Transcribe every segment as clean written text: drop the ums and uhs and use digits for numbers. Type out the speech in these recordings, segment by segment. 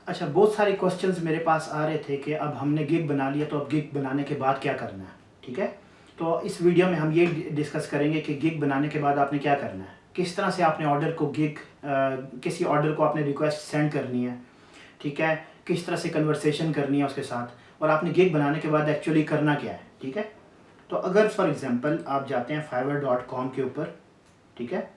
अच्छा, बहुत सारे क्वेश्चंस मेरे पास आ रहे थे कि अब हमने गिग बना लिया तो अब गिग बनाने के बाद क्या करना है। ठीक है, तो इस वीडियो में हम ये डिस्कस करेंगे कि गिग बनाने के बाद आपने क्या करना है, किस तरह से आपने ऑर्डर को किसी ऑर्डर को आपने रिक्वेस्ट सेंड करनी है। ठीक है, किस तरह से कन्वर्सेशन करनी है उसके साथ, और आपने गिग बनाने के बाद एक्चुअली करना क्या है। ठीक है, तो अगर फॉर एग्जांपल आप जाते हैं fiverr.com के ऊपर, ठीक है,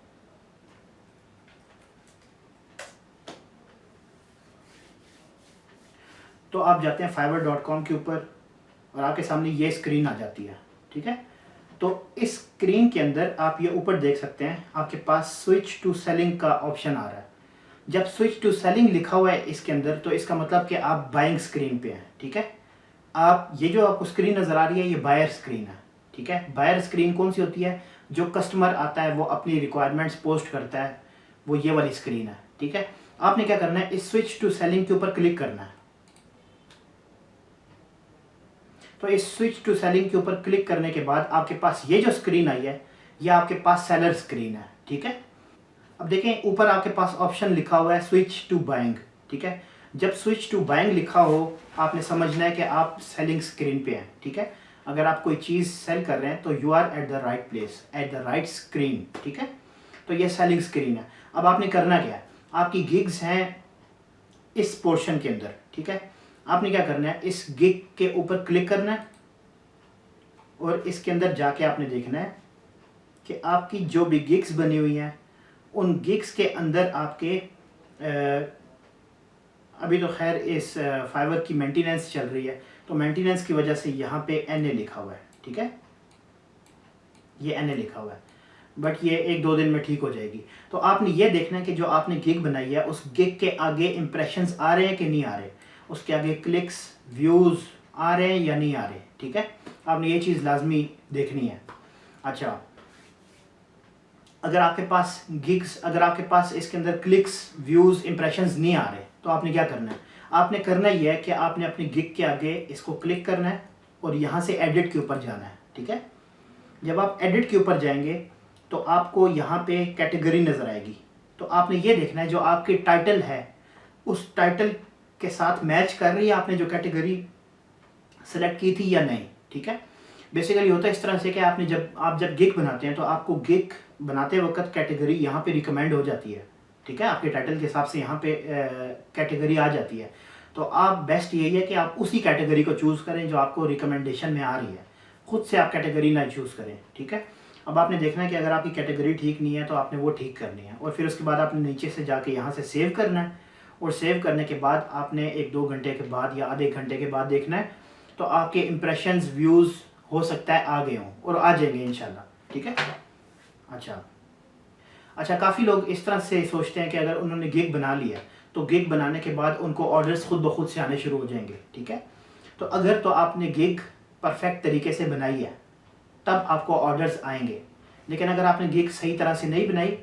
तो आप जाते हैं fiverr.com के ऊपर और आपके सामने ये स्क्रीन आ जाती है। ठीक है, तो इस स्क्रीन के अंदर आप ये ऊपर देख सकते हैं, आपके पास स्विच टू सेलिंग का ऑप्शन आ रहा है। जब स्विच टू सेलिंग लिखा हुआ है इसके अंदर, तो इसका मतलब कि आप बाइंग स्क्रीन पे हैं। ठीक है, आप ये जो आपको स्क्रीन नज़र आ रही है ये बायर स्क्रीन है। ठीक है, बायर स्क्रीन कौन सी होती है, जो कस्टमर आता है वो अपनी रिक्वायरमेंट्स पोस्ट करता है, वो ये वाली स्क्रीन है। ठीक है, आपने क्या करना है, इस स्विच टू सेलिंग के ऊपर क्लिक करना है। तो इस स्विच टू सेलिंग के ऊपर क्लिक करने के बाद आपके पास ये जो स्क्रीन आई है ये आपके पास सेलर स्क्रीन है। ठीक है, अब देखें ऊपर आपके पास ऑप्शन लिखा हुआ है स्विच टू बाइंग। ठीक है, जब स्विच टू बाइंग लिखा हो आपने समझना है कि आप सेलिंग स्क्रीन पे हैं। ठीक है, अगर आप कोई चीज़ सेल कर रहे हैं तो you are at the right place, at the right screen. ठीक है, तो ये सेलिंग स्क्रीन है। अब आपने करना क्या है, आपकी गिग्स हैं इस पोर्शन के अंदर। ठीक है, आपने क्या करना है, इस गिग के ऊपर क्लिक करना है और इसके अंदर जाके आपने देखना है कि आपकी जो भी गिग्स बनी हुई हैं उन गिग्स के अंदर आपके अभी तो खैर इस फाइवर की मेंटेनेंस चल रही है, तो मेंटेनेंस की वजह से यहाँ पे NA लिखा हुआ है। ठीक है, ये NA लिखा हुआ है, बट ये 1-2 दिन में ठीक हो जाएगी। तो आपने ये देखना है कि जो आपने गिग बनाई है उस गिग के आगे इंप्रेशंस आ रहे हैं कि नहीं आ रहे, उसके आगे क्लिक्स व्यूज़ आ रहे हैं या नहीं आ रहे। ठीक है, आपने ये चीज़ लाजमी देखनी है। अच्छा, अगर आपके पास इसके अंदर क्लिक्स व्यूज़ इंप्रेशंस नहीं आ रहे तो आपने क्या करना है, आपने करना ही है कि आपने अपनी गिग के आगे इसको क्लिक करना है और यहाँ से एडिट के ऊपर जाना है। ठीक है, जब आप एडिट के ऊपर जाएंगे तो आपको यहाँ पे कैटेगरी नज़र आएगी, तो आपने ये देखना है जो आपकी टाइटल है उस टाइटल के साथ मैच कर रही है आपने जो कैटेगरी सेलेक्ट की थी या नहीं। ठीक है, बेसिकली होता है इस तरह से कि आप जब गिग बनाते हैं तो आपको गिग बनाते वक्त कैटेगरी यहाँ पे रिकमेंड हो जाती है। ठीक है, आपके टाइटल के हिसाब से यहाँ पे कैटेगरी आ जाती है, तो आप बेस्ट यही है कि आप उसी कैटेगरी को चूज़ करें जो आपको रिकमेंडेशन में आ रही है, खुद से आप कैटेगरी ना चूज़ करें। ठीक है, अब आपने देखना है कि अगर आपकी कैटेगरी ठीक नहीं है तो आपने वो ठीक करनी है, और फिर उसके बाद आपने नीचे से जाके यहाँ से सेव करना है, और सेव करने के बाद आपने 1-2 घंटे के बाद या आधे घंटे के बाद देखना है, तो आपके इंप्रेशंस व्यूज़ हो सकता है आ गए हों और आ जाएंगे इंशाल्लाह। ठीक है, अच्छा, काफ़ी लोग इस तरह से सोचते हैं कि अगर उन्होंने गिग बना लिया तो गिग बनाने के बाद उनको ऑर्डर्स खुद ब खुद से आने शुरू हो जाएंगे। ठीक है, तो अगर तो आपने गिग परफेक्ट तरीके से बनाई है तब आपको ऑर्डर्स आएंगे, लेकिन अगर आपने गिग सही तरह से नहीं बनाई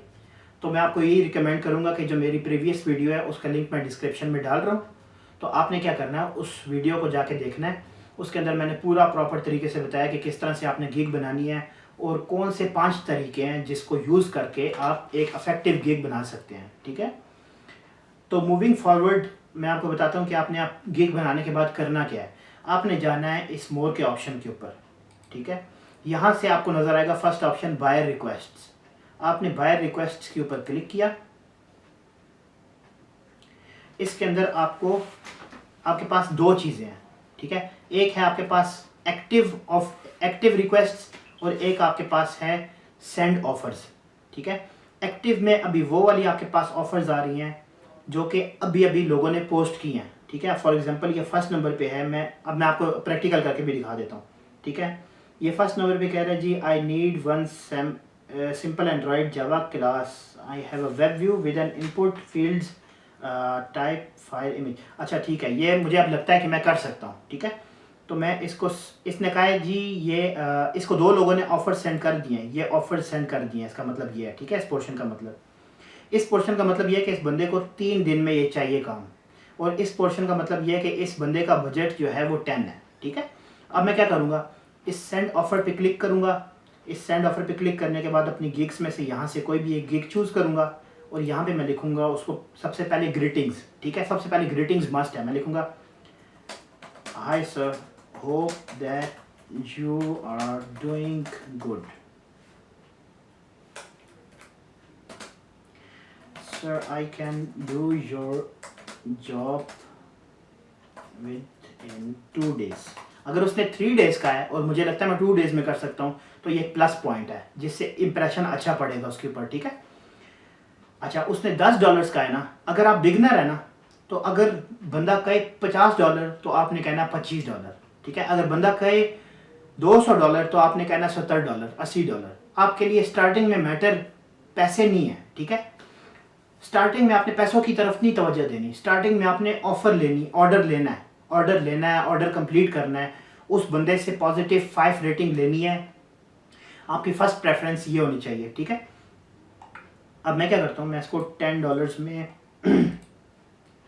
तो मैं आपको यही रिकमेंड करूँगा कि जो मेरी प्रीवियस वीडियो है उसका लिंक मैं डिस्क्रिप्शन में डाल रहा हूँ, तो आपने क्या करना है, उस वीडियो को जाके देखना है। उसके अंदर मैंने पूरा प्रॉपर तरीके से बताया कि किस तरह से आपने गिग बनानी है और कौन से 5 तरीके हैं जिसको यूज़ करके आप एक इफेक्टिव गिग बना सकते हैं। ठीक है, तो मूविंग फॉरवर्ड मैं आपको बताता हूँ कि आपने गिग बनाने के बाद करना क्या है। आपने जाना है इस मोर के ऑप्शन के ऊपर। ठीक है, यहाँ से आपको नज़र आएगा फर्स्ट ऑप्शन बायर रिक्वेस्ट्स। आपने बायर रिक्वेस्ट्स के ऊपर क्लिक किया, इसके अंदर आपके पास 2 चीज़ें हैं। ठीक है, एक है आपके पास एक्टिव रिक्वेस्ट्स और एक आपके पास है सेंड ऑफर्स। ठीक है, एक्टिव में अभी वो वाली आपके पास ऑफर्स आ रही हैं जो कि अभी अभी लोगों ने पोस्ट की हैं। ठीक है, फॉर एग्जांपल ये फर्स्ट नंबर पे है, मैं आपको प्रैक्टिकल करके भी दिखा देता हूँ। ठीक है, ये फर्स्ट नंबर पे कह रहा है जी, I need one simple Android Java class, I have a web view with an input fields type file image. अच्छा ठीक है, ये मुझे अब लगता है कि मैं कर सकता हूँ। ठीक है, तो मैं इसने कहा है जी ये इसको 2 लोगों ने ऑफर सेंड कर दिए हैं, ये ऑफर सेंड कर दिए हैं, इसका मतलब ये है। ठीक है, इस पोर्शन का मतलब ये है कि इस बंदे को 3 दिन में ये चाहिए काम, और इस पोर्शन का मतलब ये है कि इस बंदे का बजट जो है वो 10 है। ठीक है, अब मैं क्या करूँगा, इस सेंड ऑफर पे क्लिक करूँगा। इस सेंड ऑफर पे क्लिक करने के बाद अपनी गिग्स में से यहाँ से कोई भी एक गिग चूज़ करूँगा और यहाँ पे मैं लिखूँगा उसको सबसे पहले ग्रीटिंग्स, ठीक है, सबसे पहले ग्रीटिंग्स मस्ट है। मैं लिखूँगा hi sir, hope that you are doing good, sir I can do your job within 2 days। अगर उसने 3 days का है और मुझे लगता है मैं 2 days में कर सकता हूँ, तो ये प्लस पॉइंट है जिससे इंप्रेशन अच्छा पड़ेगा उसके ऊपर, ठीक है। अच्छा, उसने $10 का है ना, अगर आप बिगनर है ना, तो अगर बंदा कहे $50 तो आपने कहना $25, ठीक है। अगर बंदा कहे $200 तो आपने कहना $70, $80। आपके लिए स्टार्टिंग में मैटर पैसे नहीं है, ठीक है। स्टार्टिंग में आपने पैसों की तरफ नहीं तवज्जो देनी, स्टार्टिंग में आपने ऑफर लेनी, ऑर्डर लेना है, ऑर्डर कंप्लीट करना है, उस बंदे से पॉजिटिव 5 रेटिंग लेनी है। आपकी फर्स्ट प्रेफरेंस ये होनी चाहिए, ठीक है। अब मैं क्या करता हूँ, मैं इसको $10 में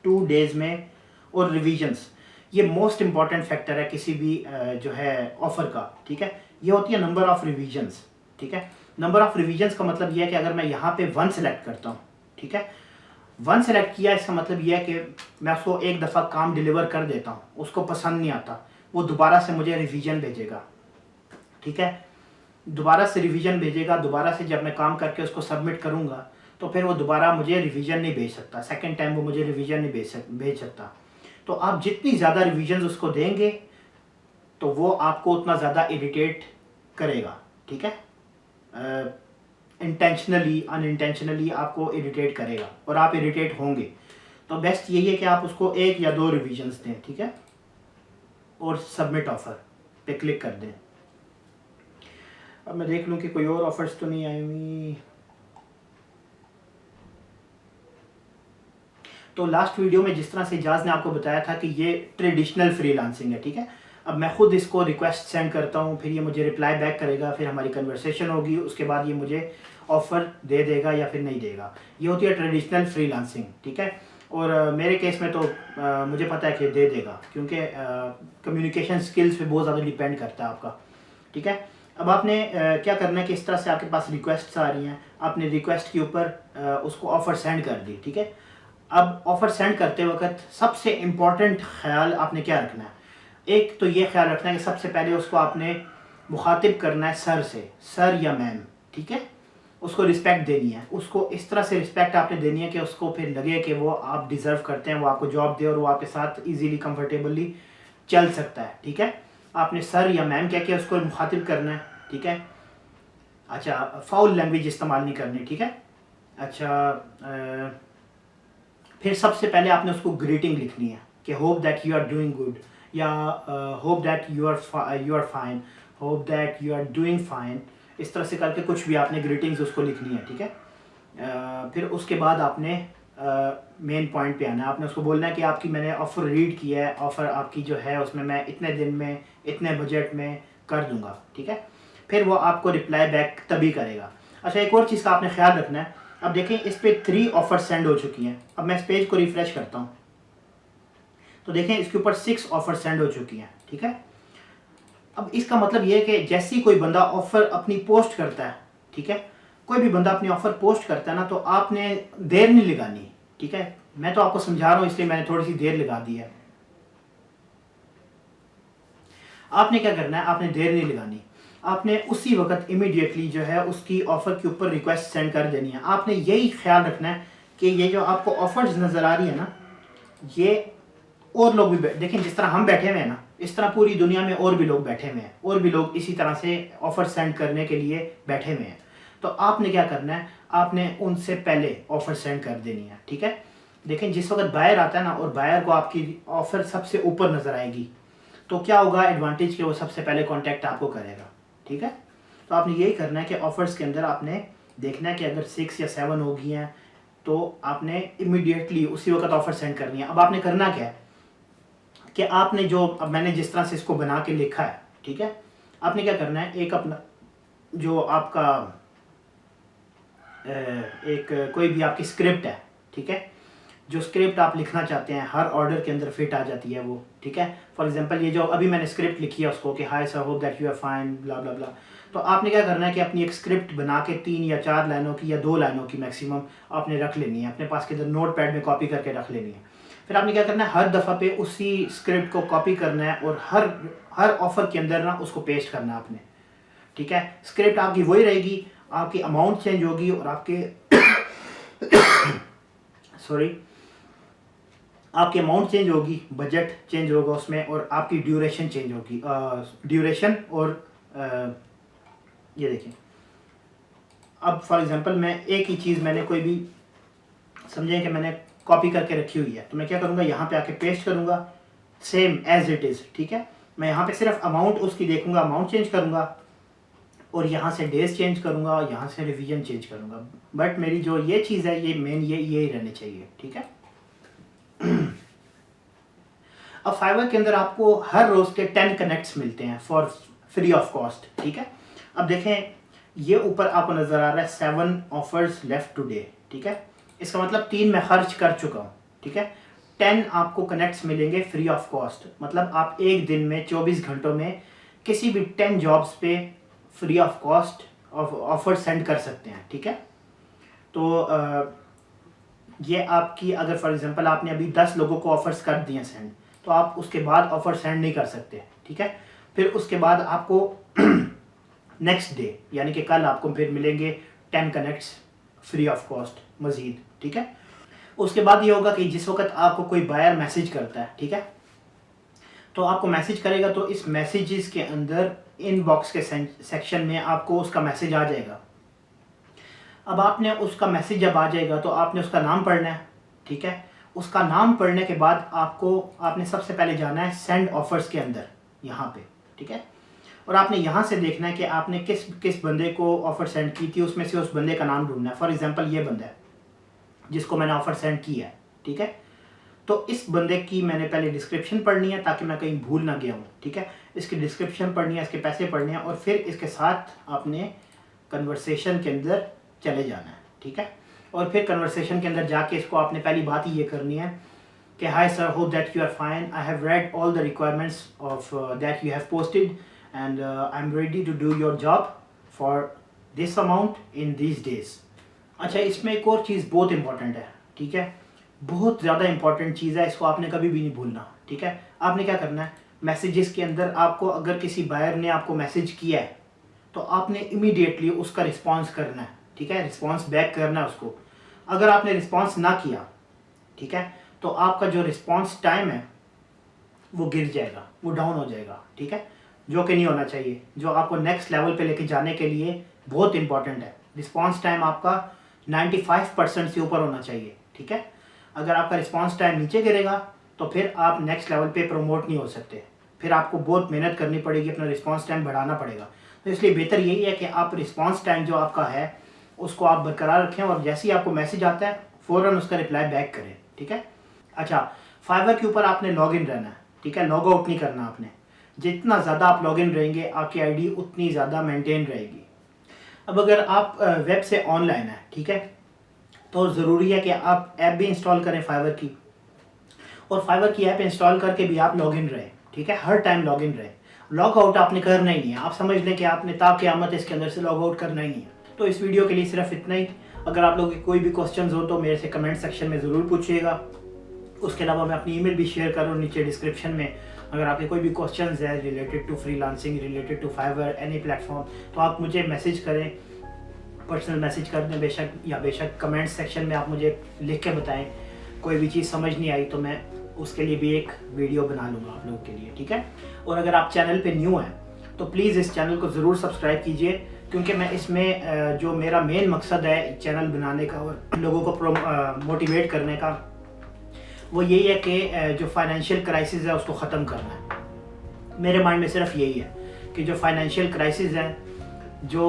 2 days में, और रिविजन्स, ये मोस्ट इंपॉर्टेंट फैक्टर है किसी भी जो है ऑफर का, ठीक है। ये होती है नंबर ऑफ रिविजन्स, ठीक है। नंबर ऑफ रिविजन्स का मतलब ये है कि अगर मैं यहाँ पे 1 सेलेक्ट करता हूँ, ठीक है, 1 सेलेक्ट किया, इसका मतलब ये है कि मैं उसको एक दफ़ा काम डिलीवर कर देता हूँ, उसको पसंद नहीं आता, वो दोबारा से मुझे रिवीजन भेजेगा, ठीक है। दोबारा से रिवीजन भेजेगा, दोबारा से जब मैं काम करके उसको सबमिट करूँगा तो फिर वो दोबारा मुझे रिवीजन नहीं भेज सकता, सेकंड टाइम वो मुझे रिवीजन नहीं भेज सकता। तो आप जितनी ज़्यादा रिवीजन उसको देंगे तो वो आपको उतना ज़्यादा इरिटेट करेगा, ठीक है। इंटेंशनली अनइंटेंशनली आपको इरिटेट करेगा और आप इरिटेट होंगे। तो बेस्ट यही है कि आप उसको 1 या 2 रिवीजन्स दें, ठीक है, और सबमिट ऑफ़र पे क्लिक कर दें। अब मैं देख लूँ कि कोई और ऑफर्स तो नहीं आई हुई। तो लास्ट वीडियो में जिस तरह से इजाज़ ने आपको बताया था कि ये ट्रेडिशनल फ्रीलांसिंग है, ठीक है। अब मैं खुद इसको रिक्वेस्ट सेंड करता हूँ, फिर ये मुझे रिप्लाई बैक करेगा, फिर हमारी कन्वर्सेशन होगी, उसके बाद ये मुझे ऑफ़र दे देगा या फिर नहीं देगा। ये होती है ट्रेडिशनल फ्रीलांसिंग, ठीक है। और मेरे केस में तो मुझे पता है कि दे देगा, क्योंकि कम्युनिकेशन स्किल्स पे बहुत ज़्यादा डिपेंड करता है आपका, ठीक है। अब आपने क्या करना है कि इस तरह से आपके पास रिक्वेस्ट्स आ रही हैं, आपने रिक्वेस्ट के ऊपर उसको ऑफ़र सेंड कर दी, ठीक है। अब ऑफ़र सेंड करते वक्त सबसे इम्पॉर्टेंट ख्याल आपने क्या रखना है, एक तो ये ख्याल रखना है कि सबसे पहले उसको आपने मुखातिब करना है सर से, सर या मैम, ठीक है। उसको रिस्पेक्ट देनी है, उसको इस तरह से रिस्पेक्ट आपने देनी है कि उसको फिर लगे कि वो आप डिज़र्व करते हैं, वो आपको जॉब दे और वो आपके साथ ईजीली कंफर्टेबली चल सकता है, ठीक है। आपने सर या मैम कह के उसको मुखातिब करना है, ठीक है। अच्छा, फाउल लैंग्वेज इस्तेमाल नहीं करनी, ठीक है। अच्छा, फिर सबसे पहले आपने उसको ग्रीटिंग लिखनी है कि hope that you are doing good, या hope that you are fine, hope that you are doing fine, इस तरह से करके कुछ भी आपने ग्रीटिंग्स उसको लिखनी है, ठीक है। फिर उसके बाद आपने मेन पॉइंट पे आना है, आपने उसको बोलना है कि आपकी मैंने ऑफ़र रीड किया है, ऑफ़र आपकी जो है उसमें मैं इतने दिन में इतने बजट में कर दूंगा, ठीक है। फिर वो आपको रिप्लाई बैक तभी करेगा। अच्छा, एक और चीज़ का आपने ख्याल रखना है। अब देखें, इस पर 3 ऑफ़र सेंड हो चुकी हैं। अब मैं इस पेज को रिफ़्रेश करता हूँ तो देखें इसके ऊपर 6 ऑफ़र सेंड हो चुकी हैं, ठीक है। अब इसका मतलब ये है कि जैसे ही कोई बंदा ऑफ़र अपनी पोस्ट करता है, ठीक है, कोई भी बंदा अपनी ऑफ़र पोस्ट करता है ना, तो आपने देर नहीं लगानी, ठीक है। मैं तो आपको समझा रहा हूँ इसलिए मैंने थोड़ी सी देर लगा दी है। आपने क्या करना है, आपने देर नहीं लगानी, आपने उसी वक्त इमीडिएटली जो है उसकी ऑफ़र के ऊपर रिक्वेस्ट सेंड कर देनी है। आपने यही ख्याल रखना है कि ये जो आपको ऑफ़र्स नज़र आ रही है ना, ये और लोग भी देखें, जिस तरह हम बैठे हुए हैं ना, इस तरह पूरी दुनिया में और भी लोग बैठे हुए हैं, और भी लोग इसी तरह से ऑफ़र सेंड करने के लिए बैठे हुए हैं। तो आपने क्या करना है, आपने उनसे पहले ऑफ़र सेंड कर देनी है, ठीक है। देखें, जिस वक्त बायर आता है ना और बायर को आपकी ऑफ़र सबसे ऊपर नज़र आएगी, तो क्या होगा एडवांटेज कि वो सबसे पहले कांटेक्ट आपको करेगा, ठीक है। तो आपने यही करना है कि ऑफ़र्स के अंदर आपने देखना है कि अगर 6 या 7 हो गई हैं तो आपने इमीडिएटली उसी वक्त ऑफ़र सेंड करनी है। अब आपने करना क्या है कि आपने जो, अब मैंने जिस तरह से इसको बना के लिखा है, ठीक है, आपने क्या करना है, एक अपना जो आपका एक कोई भी आपकी स्क्रिप्ट है, ठीक है, जो स्क्रिप्ट आप लिखना चाहते हैं हर ऑर्डर के अंदर फिट आ जाती है वो, ठीक है। फॉर एग्जांपल ये जो अभी मैंने स्क्रिप्ट लिखी है उसको कि hi sir, hope that you are fine, blah blah blah, तो आपने क्या करना है कि अपनी एक स्क्रिप्ट बना के 3 या 4 लाइनों की या 2 लाइनों की मैक्सिमम आपने रख लेनी है, अपने पास के अंदर नोट पैड में कॉपी करके रख लेनी है। फिर आपने क्या करना है, हर दफ़ा पे उसी स्क्रिप्ट को कॉपी करना है और हर ऑफर के अंदर ना उसको पेस्ट करना है आपने, ठीक है। स्क्रिप्ट आपकी वही रहेगी, आपकी अमाउंट चेंज होगी और आपके सॉरी आपकी अमाउंट चेंज होगी, बजट चेंज होगा उसमें, और आपकी ड्यूरेशन चेंज होगी, ड्यूरेशन और ये देखिए। अब फॉर एग्जांपल मैं एक ही चीज़ मैंने कोई भी समझें कि मैंने कॉपी करके रखी हुई है, तो मैं क्या करूँगा, यहाँ पे आके पेस्ट करूँगा सेम एज इट इज़, ठीक है। मैं यहाँ पे सिर्फ अमाउंट उसकी देखूँगा, अमाउंट चेंज करूँगा और यहाँ से डेज चेंज करूँगा और यहाँ से रिवीजन चेंज करूँगा। बट मेरी जो ये चीज़ है ये मेन ये रहनी चाहिए, ठीक है। अब फाइवर के अंदर आपको हर रोज़ के 10 कनेक्ट्स मिलते हैं फॉर फ्री ऑफ कॉस्ट, ठीक है। अब देखें ये ऊपर आपको नज़र आ रहा है 7 ऑफर्स लेफ्ट टुडे, ठीक है। इसका मतलब 3 मैं खर्च कर चुका हूँ, ठीक है। 10 आपको कनेक्ट्स मिलेंगे फ्री ऑफ कॉस्ट, मतलब आप एक दिन में 24 घंटों में किसी भी 10 जॉब्स पे free of cost offer send कर सकते हैं, ठीक है। तो ये आपकी अगर फॉर एग्जांपल आपने अभी 10 लोगों को ऑफर्स कर दिए सेंड, तो आप उसके बाद ऑफर सेंड नहीं कर सकते, ठीक है। फिर उसके बाद आपको नेक्स्ट डे यानी कि कल आपको फिर मिलेंगे 10 कनेक्ट्स फ्री ऑफ कॉस्ट मज़ीद, ठीक है। उसके बाद ये होगा कि जिस वक्त आपको कोई बायर मैसेज करता है, ठीक है, तो आपको मैसेज करेगा तो इस मैसेजेस के अंदर इनबॉक्स के सेक्शन में आपको उसका मैसेज आ जाएगा। अब आपने उसका मैसेज जब आ जाएगा तो आपने उसका नाम पढ़ना है, ठीक है। उसका नाम पढ़ने के बाद आपने सबसे पहले जाना है सेंड ऑफर्स के अंदर यहाँ पे, ठीक है। और आपने यहाँ से देखना है कि आपने किस बंदे को ऑफ़र सेंड की थी, उसमें से उस बंदे का नाम ढूंढना है। फॉर एग्जांपल ये बंदा है जिसको मैंने ऑफ़र सेंड किया है, ठीक है। तो इस बंदे की मैंने पहले डिस्क्रिप्शन पढ़नी है ताकि मैं कहीं भूल ना गया हूँ, ठीक है। इसकी डिस्क्रिप्शन पढ़नी है, इसके पैसे पढ़ने हैं और फिर इसके साथ आपने कन्वर्सेशन के अंदर चले जाना है, ठीक है। और फिर कन्वर्सेशन के अंदर जाके इसको आपने पहली बात ही ये करनी है कि hi sir, hope that you are fine, I have read all the requirements of that you have posted and I am ready to do your job for this amount in this days. अच्छा, इसमें एक और चीज़ बहुत important है, ठीक है, बहुत ज़्यादा इंपॉर्टेंट चीज़ है, इसको आपने कभी भी नहीं भूलना, ठीक है। आपने क्या करना है, मैसेजेस के अंदर आपको अगर किसी बायर ने आपको मैसेज किया है तो आपने इमीडिएटली उसका रिस्पॉन्स करना है, ठीक है, रिस्पॉन्स बैक करना है उसको। अगर आपने रिस्पॉन्स ना किया, ठीक है, तो आपका जो रिस्पॉन्स टाइम है वो गिर जाएगा, वो डाउन हो जाएगा, ठीक है, जो कि नहीं होना चाहिए। जो आपको नेक्स्ट लेवल पे लेके जाने के लिए बहुत इंपॉर्टेंट है, रिस्पॉन्स टाइम आपका 95% से ऊपर होना चाहिए, ठीक है। अगर आपका रिस्पॉन्स टाइम नीचे गिरेगा तो फिर आप नेक्स्ट लेवल पे प्रमोट नहीं हो सकते, फिर आपको बहुत मेहनत करनी पड़ेगी, अपना रिस्पॉन्स टाइम बढ़ाना पड़ेगा। तो इसलिए बेहतर यही है कि आप रिस्पॉन्स टाइम जो आपका है उसको आप बरकरार रखें और जैसे ही आपको मैसेज आता है फ़ौरन उसका रिप्लाई बैक करें, ठीक है। अच्छा, फाइवर के ऊपर आपने लॉगिन रहना है, ठीक है, लॉग आउट नहीं करना आपने। जितना ज़्यादा आप लॉगिन रहेंगे आपकी आईडी उतनी ज़्यादा मेंटेन रहेगी। अब अगर आप वेब से ऑनलाइन है, ठीक है, तो ज़रूरी है कि आप ऐप भी इंस्टॉल करें फाइवर की, और फाइवर की ऐप इंस्टॉल करके भी आप लॉगिन रहें, ठीक है, हर टाइम लॉगिन रहें। लॉग आउट आपने करना ही नहीं है, आप समझ लें कि आपने ताक़यामत इसके अंदर से लॉग आउट करना ही नहीं है। तो इस वीडियो के लिए सिर्फ इतना ही। अगर आप लोगों के कोई भी क्वेश्चंस हो तो मेरे से कमेंट सेक्शन में ज़रूर पूछिएगा। उसके अलावा मैं अपनी ईमेल भी शेयर कर रहा हूँ नीचे डिस्क्रिप्शन में। अगर आपके कोई भी क्वेश्चंस है related to freelancing, related to Fiverr, any platform, तो आप मुझे मैसेज करें, पर्सनल मैसेज कर दें बेशक, या बेशक कमेंट सेक्शन में आप मुझे लिख के बताएं। कोई भी चीज़ समझ नहीं आई तो मैं उसके लिए भी एक वीडियो बना लूँगा आप लोगों के लिए, ठीक है। और अगर आप चैनल पे न्यू हैं तो प्लीज़ इस चैनल को ज़रूर सब्सक्राइब कीजिए, क्योंकि मैं इसमें जो मेरा मेन मकसद है चैनल बनाने का और लोगों को मोटिवेट करने का, वो यही है कि जो फाइनेंशियल क्राइसिस है उसको ख़त्म करना है। मेरे माइंड में सिर्फ यही है कि जो फाइनेंशियल क्राइसिस है जो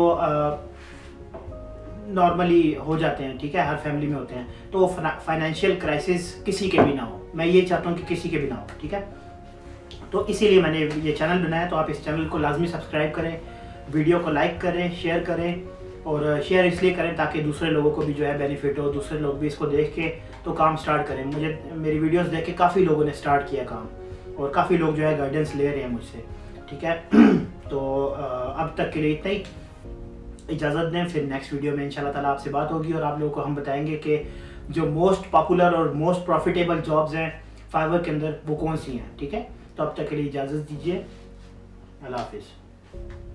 नॉर्मली हो जाते हैं, ठीक है, हर फैमिली में होते हैं, तो फाइनेंशियल क्राइसिस किसी के भी ना हो। मैं ये चाहता हूँ कि किसी के भी ना हो, ठीक है। तो इसीलिए मैंने ये चैनल बनाया। तो आप इस चैनल को लाजमी सब्सक्राइब करें, वीडियो को लाइक करें, शेयर करें, और शेयर इसलिए करें ताकि दूसरे लोगों को भी जो है बेनिफिट हो, दूसरे लोग भी इसको देख के तो काम स्टार्ट करें। मुझे मेरी वीडियोस देख के काफ़ी लोगों ने स्टार्ट किया काम, और काफ़ी लोग जो है गाइडेंस ले रहे हैं मुझसे, ठीक है। तो अब तक के लिए इतना ही, इजाज़त दें। फिर नेक्स्ट वीडियो में इंशाल्लाह ताला आपसे बात होगी और आप लोगों को हम बताएंगे कि जो मोस्ट पॉपुलर और मोस्ट प्रॉफिटेबल जॉब्स हैं फाइवर के अंदर वो कौन सी हैं। ठीक है, तो अब तक के लिए इजाज़त दीजिए। अल्लाह हाफिज़।